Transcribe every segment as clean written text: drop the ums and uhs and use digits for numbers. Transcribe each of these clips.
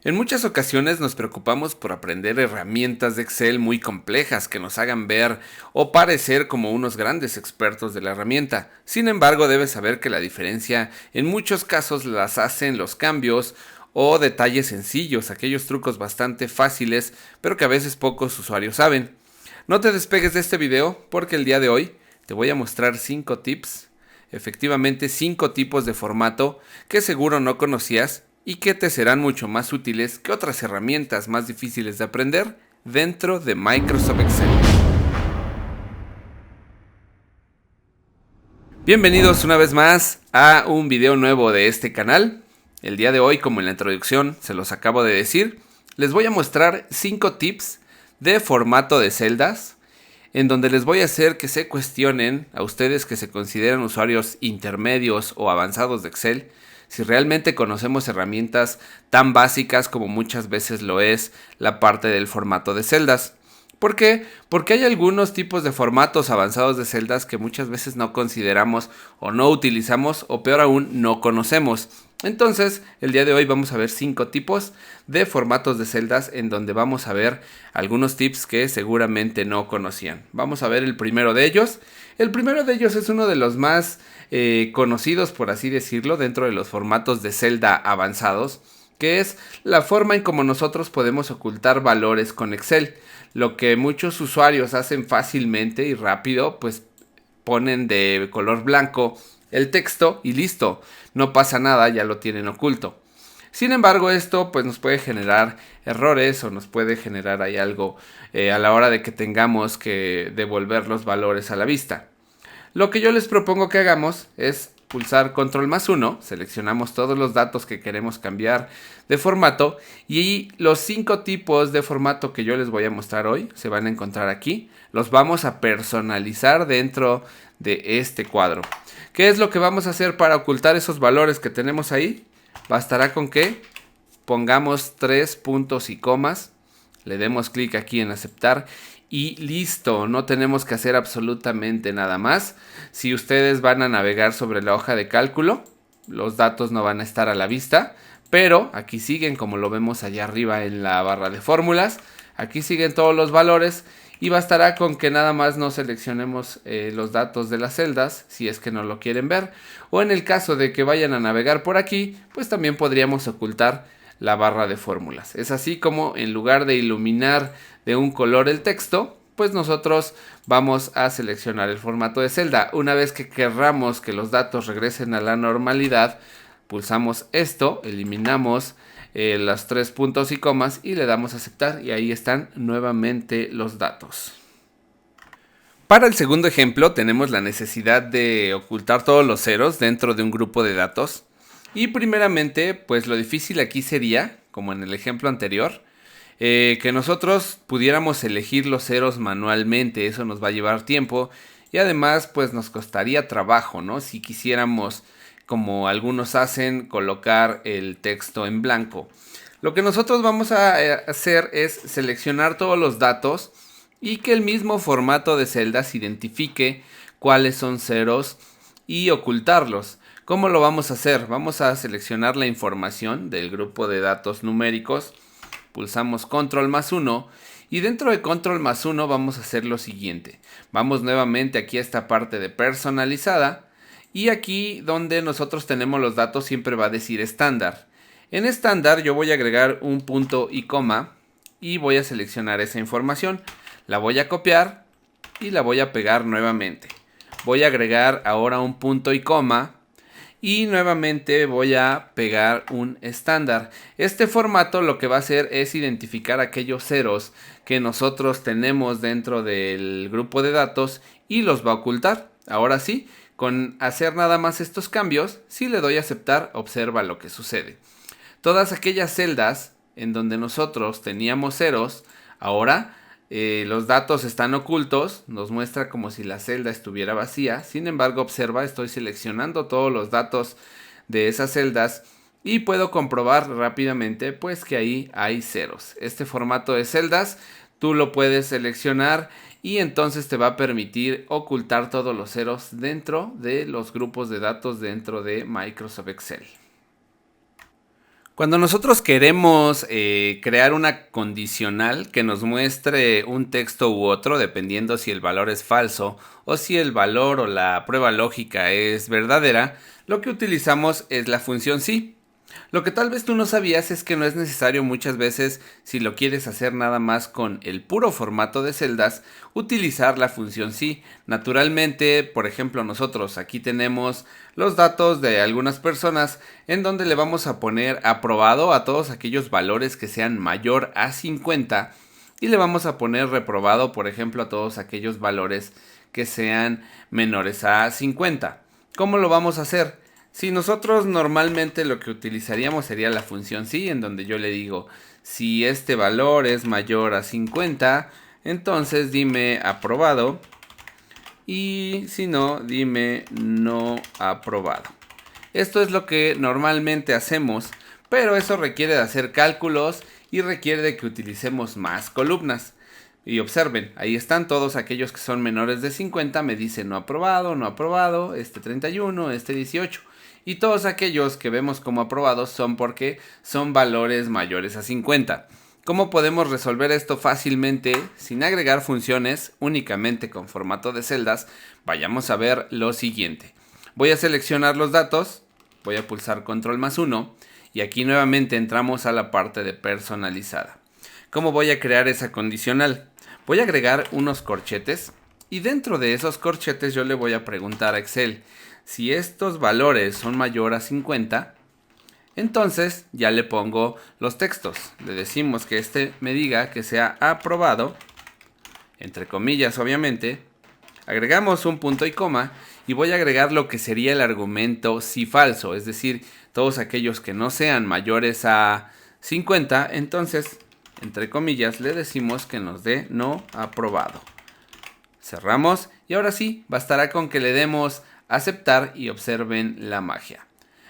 En muchas ocasiones nos preocupamos por aprender herramientas de Excel muy complejas que nos hagan ver o parecer como unos grandes expertos de la herramienta. Sin embargo, debes saber que la diferencia en muchos casos las hacen los cambios o detalles sencillos, aquellos trucos bastante fáciles, pero que a veces pocos usuarios saben. No te despegues de este video porque el día de hoy te voy a mostrar 5 tips, efectivamente 5 tipos de formato que seguro no conocías y que te serán mucho más útiles que otras herramientas más difíciles de aprender dentro de Microsoft Excel. Bienvenidos una vez más a un video nuevo de este canal. El día de hoy, como en la introducción se los acabo de decir, les voy a mostrar 5 tips de formato de celdas, en donde les voy a hacer que se cuestionen a ustedes que se consideran usuarios intermedios o avanzados de Excel, si realmente conocemos herramientas tan básicas como muchas veces lo es la parte del formato de celdas. ¿Por qué? Porque hay algunos tipos de formatos avanzados de celdas que muchas veces no consideramos o no utilizamos o peor aún no conocemos. Entonces, el día de hoy vamos a ver 5 tipos de formatos de celdas en donde vamos a ver algunos tips que seguramente no conocían. Vamos a ver el primero de ellos. El primero de ellos es uno de los más conocidos, por así decirlo, dentro de los formatos de celda avanzados, que es la forma en cómo nosotros podemos ocultar valores con Excel. Lo que muchos usuarios hacen fácilmente y rápido, pues ponen de color blanco el texto y listo, no pasa nada, ya lo tienen oculto. Sin embargo, esto pues nos puede generar errores o nos puede generar ahí algo a la hora de que tengamos que devolver los valores a la vista. Lo que yo les propongo que hagamos es pulsar control más 1, seleccionamos todos los datos que queremos cambiar de formato y los 5 tipos de formato que yo les voy a mostrar hoy se van a encontrar aquí. Los vamos a personalizar dentro de este cuadro. ¿Qué es lo que vamos a hacer para ocultar esos valores que tenemos ahí? Bastará con que pongamos 3 puntos y comas, le demos clic aquí en aceptar y listo, no tenemos que hacer absolutamente nada más. Si ustedes van a navegar sobre la hoja de cálculo, los datos no van a estar a la vista, pero aquí siguen como lo vemos allá arriba en la barra de fórmulas. Aquí siguen todos los valores y bastará con que nada más no seleccionemos los datos de las celdas si es que no lo quieren ver, o en el caso de que vayan a navegar por aquí, pues también podríamos ocultar la barra de fórmulas. Es así como en lugar de iluminar de un color el texto, pues nosotros vamos a seleccionar el formato de celda. Una vez que querramos que los datos regresen a la normalidad, pulsamos esto, eliminamos los 3 puntos y comas y le damos a aceptar y ahí están nuevamente los datos. Para el segundo ejemplo tenemos la necesidad de ocultar todos los ceros dentro de un grupo de datos. Y primeramente, pues lo difícil aquí sería, como en el ejemplo anterior, que nosotros pudiéramos elegir los ceros manualmente. Eso nos va a llevar tiempo y además pues nos costaría trabajo, ¿no? Si quisiéramos, como algunos hacen, colocar el texto en blanco. Lo que nosotros vamos a hacer es seleccionar todos los datos y que el mismo formato de celdas identifique cuáles son ceros y ocultarlos. ¿Cómo lo vamos a hacer? Vamos a seleccionar la información del grupo de datos numéricos, pulsamos control más 1 y dentro de control más 1 vamos a hacer lo siguiente. Vamos nuevamente aquí a esta parte de personalizada y aquí donde nosotros tenemos los datos siempre va a decir estándar. En estándar yo voy a agregar un punto y coma y voy a seleccionar esa información. La voy a copiar y la voy a pegar nuevamente. Voy a agregar ahora un punto y coma y nuevamente voy a pegar un estándar. Este formato lo que va a hacer es identificar aquellos ceros que nosotros tenemos dentro del grupo de datos y los va a ocultar. Ahora sí, con hacer nada más estos cambios, si le doy a aceptar, observa lo que sucede. Todas aquellas celdas en donde nosotros teníamos ceros, ahora los datos están ocultos, nos muestra como si la celda estuviera vacía. Sin embargo, observa, estoy seleccionando todos los datos de esas celdas y puedo comprobar rápidamente pues que ahí hay ceros. Este formato de celdas tú lo puedes seleccionar y entonces te va a permitir ocultar todos los ceros dentro de los grupos de datos dentro de Microsoft Excel. Cuando nosotros queremos crear una condicional que nos muestre un texto u otro, dependiendo si el valor es falso o si el valor o la prueba lógica es verdadera, lo que utilizamos es la función sí. Lo que tal vez tú no sabías es que no es necesario muchas veces, si lo quieres hacer nada más con el puro formato de celdas, utilizar la función sí. Naturalmente, por ejemplo, nosotros aquí tenemos los datos de algunas personas en donde le vamos a poner aprobado a todos aquellos valores que sean mayor a 50 y le vamos a poner reprobado, por ejemplo, a todos aquellos valores que sean menores a 50. ¿Cómo lo vamos a hacer? Si nosotros normalmente lo que utilizaríamos sería la función sí, en donde yo le digo, si este valor es mayor a 50, entonces dime aprobado, y si no, dime no aprobado. Esto es lo que normalmente hacemos, pero eso requiere de hacer cálculos y requiere de que utilicemos más columnas. Y observen, ahí están todos aquellos que son menores de 50, me dicen no aprobado, este 31, este 18. Y todos aquellos que vemos como aprobados son porque son valores mayores a 50. ¿Cómo podemos resolver esto fácilmente sin agregar funciones, únicamente con formato de celdas? Vayamos a ver lo siguiente. Voy a seleccionar los datos, voy a pulsar control más 1 y aquí nuevamente entramos a la parte de personalizada. ¿Cómo voy a crear esa condicional? Voy a agregar unos corchetes y dentro de esos corchetes yo le voy a preguntar a Excel si estos valores son mayor a 50, entonces ya le pongo los textos. Le decimos que este me diga que sea aprobado, entre comillas obviamente. Agregamos un punto y coma y voy a agregar lo que sería el argumento si falso, es decir, todos aquellos que no sean mayores a 50, entonces, entre comillas, le decimos que nos dé no aprobado. Cerramos y ahora sí, bastará con que le demos aceptar y observen la magia.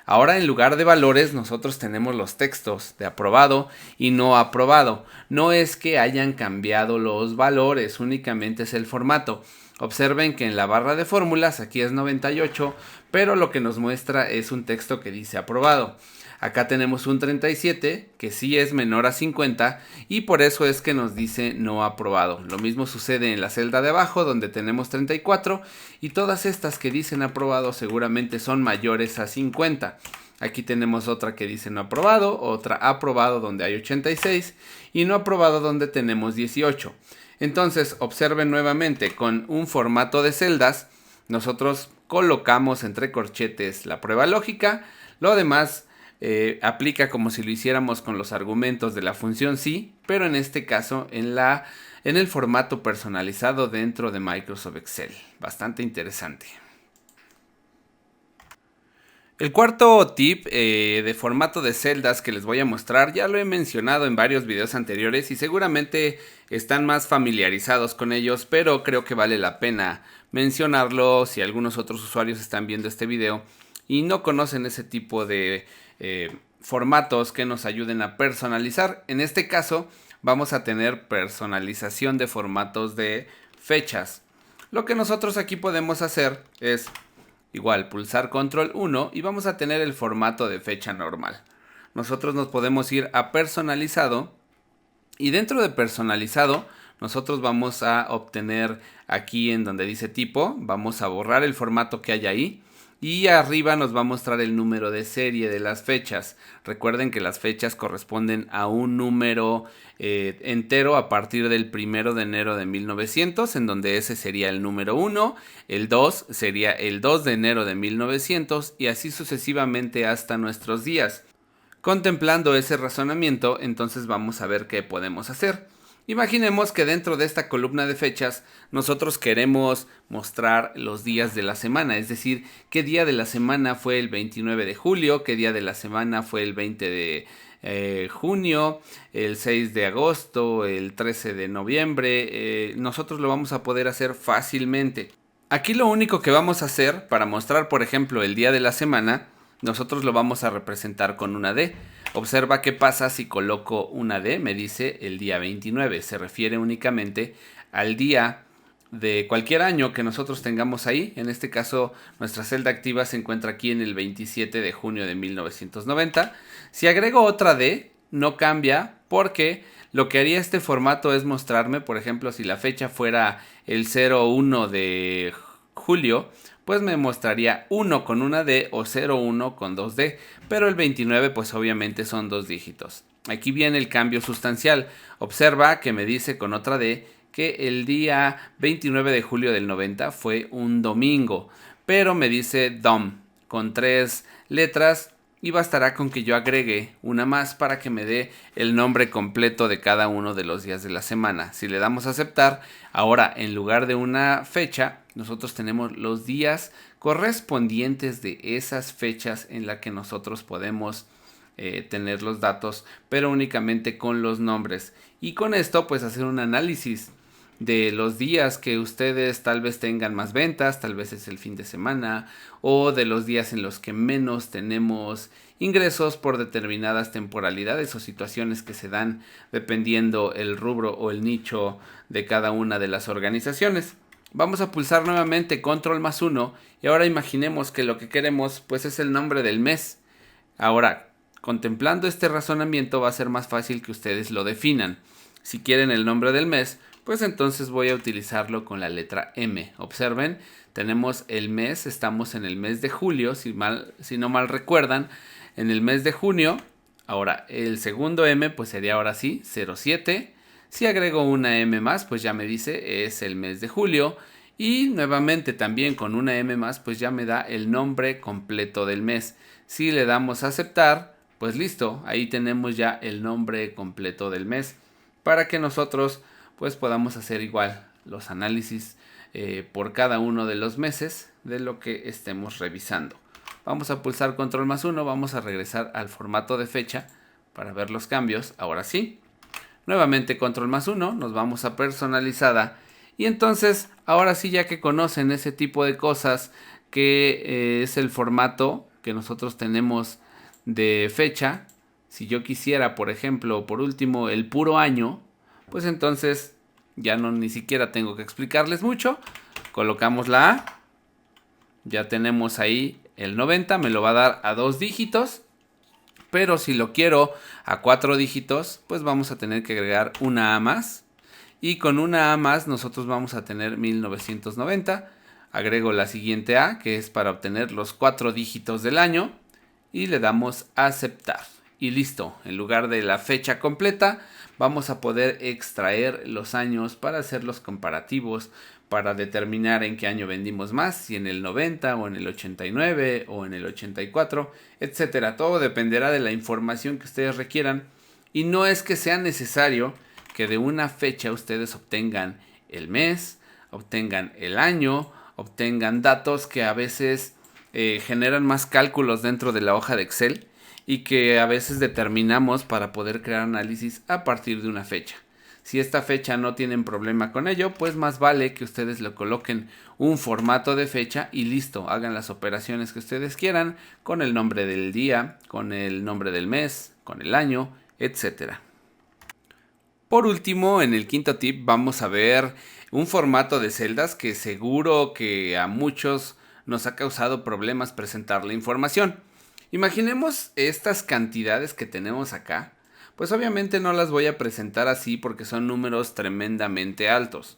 Ahora en lugar de valores nosotros tenemos los textos de aprobado y no aprobado. No es que hayan cambiado los valores, únicamente es el formato. Observen que en la barra de fórmulas aquí es 98, pero lo que nos muestra es un texto que dice aprobado. Acá tenemos un 37 que sí es menor a 50 y por eso es que nos dice no aprobado. Lo mismo sucede en la celda de abajo donde tenemos 34 y todas estas que dicen aprobado seguramente son mayores a 50. Aquí tenemos otra que dice no aprobado, otra aprobado donde hay 86 y no aprobado donde tenemos 18. Entonces observen nuevamente, con un formato de celdas nosotros colocamos entre corchetes la prueba lógica, lo demás aplica como si lo hiciéramos con los argumentos de la función sí, pero en este caso en el formato personalizado dentro de Microsoft Excel. Bastante interesante. El cuarto tip de formato de celdas que les voy a mostrar ya lo he mencionado en varios videos anteriores y seguramente están más familiarizados con ellos, pero creo que vale la pena mencionarlo si algunos otros usuarios están viendo este video y no conocen ese tipo de formatos que nos ayuden a personalizar. En este caso vamos a tener personalización de formatos de fechas. Lo que nosotros aquí podemos hacer es igual pulsar control 1 y vamos a tener el formato de fecha normal. Nosotros nos podemos ir a personalizado y dentro de personalizado nosotros vamos a obtener aquí en donde dice tipo, vamos a borrar el formato que hay ahí. Y arriba nos va a mostrar el número de serie de las fechas. Recuerden que las fechas corresponden a un número entero a partir del 1 de enero de 1900, en donde ese sería el número 1, el 2 sería el 2 de enero de 1900 y así sucesivamente hasta nuestros días. Contemplando ese razonamiento, entonces vamos a ver qué podemos hacer. Imaginemos que dentro de esta columna de fechas nosotros queremos mostrar los días de la semana, es decir, qué día de la semana fue el 29 de julio, qué día de la semana fue el 20 de junio, el 6 de agosto, el 13 de noviembre. Nosotros lo vamos a poder hacer fácilmente. Aquí lo único que vamos a hacer para mostrar, por ejemplo, el día de la semana, nosotros lo vamos a representar con una D. Observa qué pasa si coloco una D, me dice el día 29, se refiere únicamente al día de cualquier año que nosotros tengamos ahí. En este caso, nuestra celda activa se encuentra aquí en el 27 de junio de 1990. Si agrego otra D, no cambia porque lo que haría este formato es mostrarme, por ejemplo, si la fecha fuera el 01 de julio, pues me mostraría 1 con una D o 01 con 2D, pero el 29 pues obviamente son 2 dígitos. Aquí viene el cambio sustancial. Observa que me dice con otra D que el día 29 de julio del 90 fue un domingo, pero me dice DOM con 3 letras y bastará con que yo agregue una más para que me dé el nombre completo de cada uno de los días de la semana. Si le damos a aceptar, ahora en lugar de una fecha, nosotros tenemos los días correspondientes de esas fechas en las que nosotros podemos tener los datos, pero únicamente con los nombres. Y con esto pues hacer un análisis de los días que ustedes tal vez tengan más ventas, tal vez es el fin de semana, o de los días en los que menos tenemos ingresos por determinadas temporalidades o situaciones que se dan dependiendo el rubro o el nicho de cada una de las organizaciones. Vamos a pulsar nuevamente control más 1 y ahora imaginemos que lo que queremos pues es el nombre del mes. Ahora, contemplando este razonamiento va a ser más fácil que ustedes lo definan. Si quieren el nombre del mes, pues entonces voy a utilizarlo con la letra M. Observen, tenemos el mes, estamos en el mes de julio, si no mal recuerdan, en el mes de junio. Ahora, el segundo M pues sería ahora sí 07. Si agrego una M más, pues ya me dice es el mes de julio. Y nuevamente también con una M más, pues ya me da el nombre completo del mes. Si le damos a aceptar, pues listo, ahí tenemos ya el nombre completo del mes para que nosotros pues podamos hacer igual los análisis por cada uno de los meses de lo que estemos revisando. Vamos a pulsar control más 1, vamos a regresar al formato de fecha para ver los cambios. Ahora sí, nuevamente control más 1, nos vamos a personalizada y entonces ahora sí, ya que conocen ese tipo de cosas que es el formato que nosotros tenemos de fecha, si yo quisiera, por ejemplo, por último, el puro año, pues entonces ya no ni siquiera tengo que explicarles mucho. Colocamos la A, ya tenemos ahí el 90, me lo va a dar a 2 dígitos, pero si lo quiero a 4 dígitos, pues vamos a tener que agregar una A más, y con una A más nosotros vamos a tener 1990. Agrego la siguiente A, que es para obtener los 4 dígitos del año, y le damos a aceptar. Y listo, en lugar de la fecha completa, vamos a poder extraer los años para hacer los comparativos, para determinar en qué año vendimos más, si en el 90 o en el 89 o en el 84, etcétera. Todo dependerá de la información que ustedes requieran y no es que sea necesario que de una fecha ustedes obtengan el mes, obtengan el año, obtengan datos que a veces generan más cálculos dentro de la hoja de Excel y que a veces determinamos para poder crear análisis a partir de una fecha. Si esta fecha no tienen problema con ello, pues más vale que ustedes le coloquen un formato de fecha y listo, hagan las operaciones que ustedes quieran con el nombre del día, con el nombre del mes, con el año, etcétera. Por último, en el quinto tip vamos a ver un formato de celdas que seguro que a muchos nos ha causado problemas presentar la información. Imaginemos estas cantidades que tenemos acá, pues obviamente no las voy a presentar así porque son números tremendamente altos.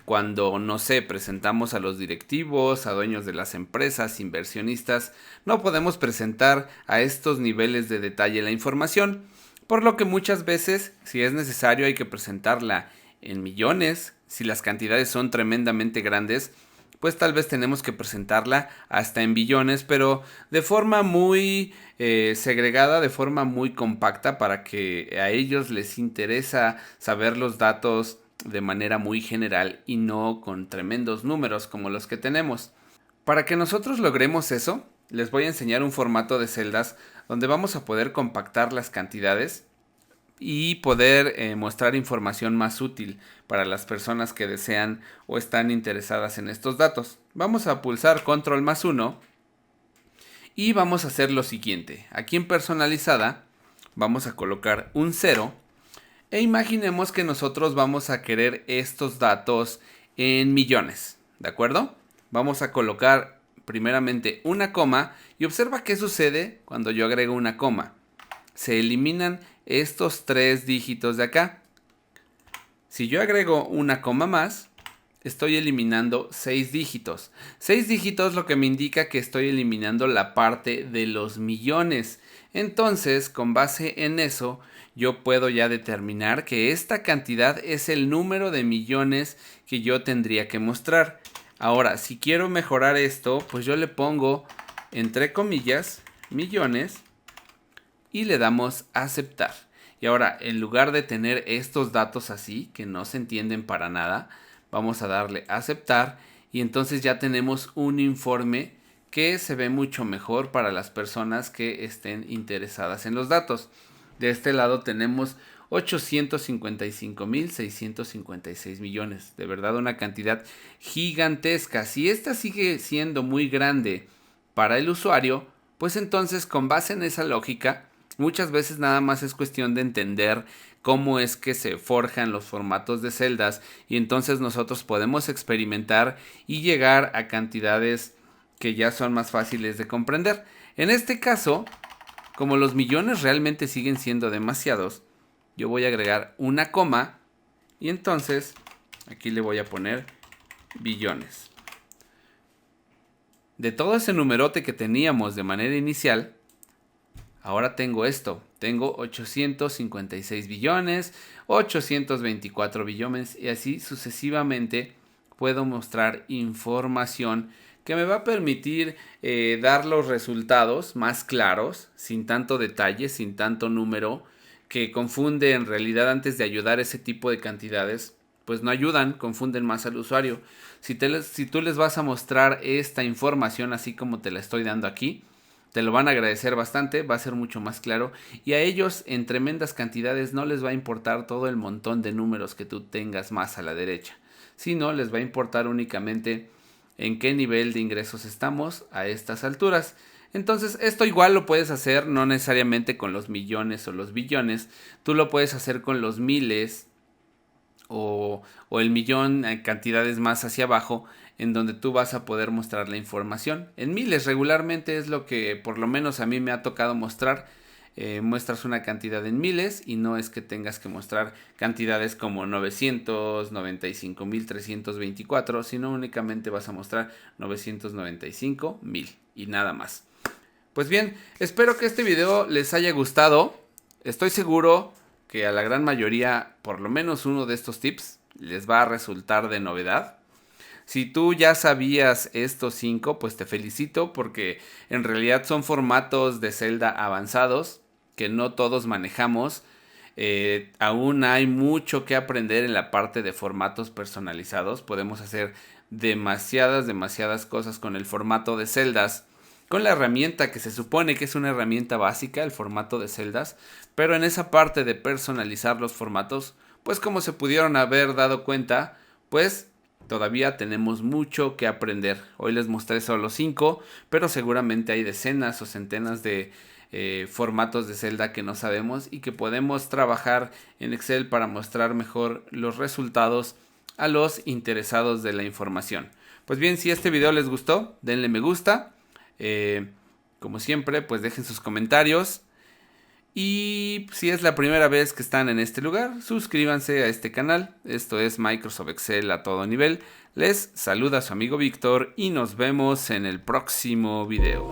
Cuando, no sé, presentamos a los directivos, a dueños de las empresas, inversionistas, no podemos presentar a estos niveles de detalle la información, por lo que muchas veces, si es necesario, hay que presentarla en millones. Si las cantidades son tremendamente grandes, pues tal vez tenemos que presentarla hasta en billones, pero de forma muy segregada, de forma muy compacta para que a ellos les interesa saber los datos de manera muy general y no con tremendos números como los que tenemos. Para que nosotros logremos eso, les voy a enseñar un formato de celdas donde vamos a poder compactar las cantidades y poder mostrar información más útil para las personas que desean o están interesadas en estos datos. Vamos a pulsar control más 1 y vamos a hacer lo siguiente. Aquí en personalizada vamos a colocar un 0 e imaginemos que nosotros vamos a querer estos datos en millones, ¿de acuerdo? Vamos a colocar primeramente una coma y observa qué sucede cuando yo agrego una coma. Se eliminan estos 3 dígitos de acá. Si yo agrego una coma más, estoy eliminando 6 dígitos. 6 dígitos lo que me indica que estoy eliminando la parte de los millones. Entonces, con base en eso, yo puedo ya determinar que esta cantidad es el número de millones que yo tendría que mostrar. Ahora, si quiero mejorar esto, pues yo le pongo, entre comillas, millones y le damos a aceptar. Y ahora, en lugar de tener estos datos así, que no se entienden para nada, vamos a darle a aceptar y entonces ya tenemos un informe que se ve mucho mejor para las personas que estén interesadas en los datos. De este lado tenemos 855.656 millones. De verdad, una cantidad gigantesca. Si esta sigue siendo muy grande para el usuario, pues entonces con base en esa lógica, muchas veces nada más es cuestión de entender cómo es que se forjan los formatos de celdas y entonces nosotros podemos experimentar y llegar a cantidades que ya son más fáciles de comprender. En este caso, como los millones realmente siguen siendo demasiados, yo voy a agregar una coma y entonces aquí le voy a poner billones. De todo ese numerote que teníamos de manera inicial, ahora tengo esto, tengo 856 billones, 824 billones y así sucesivamente puedo mostrar información que me va a permitir dar los resultados más claros, sin tanto detalle, sin tanto número, que confunde en realidad. Antes de ayudar ese tipo de cantidades, pues no ayudan, confunden más al usuario. Si tú les vas a mostrar esta información así como te la estoy dando aquí, te lo van a agradecer bastante, va a ser mucho más claro y a ellos en tremendas cantidades no les va a importar todo el montón de números que tú tengas más a la derecha, sino les va a importar únicamente en qué nivel de ingresos estamos a estas alturas. Entonces esto igual lo puedes hacer no necesariamente con los millones o los billones, tú lo puedes hacer con los miles o el millón en cantidades más hacia abajo, en donde tú vas a poder mostrar la información. En miles regularmente es lo que por lo menos a mí me ha tocado mostrar. Muestras una cantidad en miles y no es que tengas que mostrar cantidades como 995.324, sino únicamente vas a mostrar 995.000 y nada más. Pues bien, espero que este video les haya gustado. Estoy seguro que a la gran mayoría, por lo menos uno de estos tips, les va a resultar de novedad. Si tú ya sabías estos 5, pues te felicito porque en realidad son formatos de celda avanzados que no todos manejamos. Aún hay mucho que aprender en la parte de formatos personalizados. Podemos hacer demasiadas cosas con el formato de celdas, con la herramienta que se supone que es una herramienta básica, el formato de celdas, pero en esa parte de personalizar los formatos, pues como se pudieron haber dado cuenta, pues todavía tenemos mucho que aprender. Hoy les mostré solo 5, pero seguramente hay decenas o centenas de formatos de celda que no sabemos y que podemos trabajar en Excel para mostrar mejor los resultados a los interesados de la información. Pues bien, si este video les gustó, denle me gusta. Como siempre, pues dejen sus comentarios. Y si es la primera vez que están en este lugar, suscríbanse a este canal. Esto es Microsoft Excel a todo nivel. Les saluda su amigo Víctor y nos vemos en el próximo video.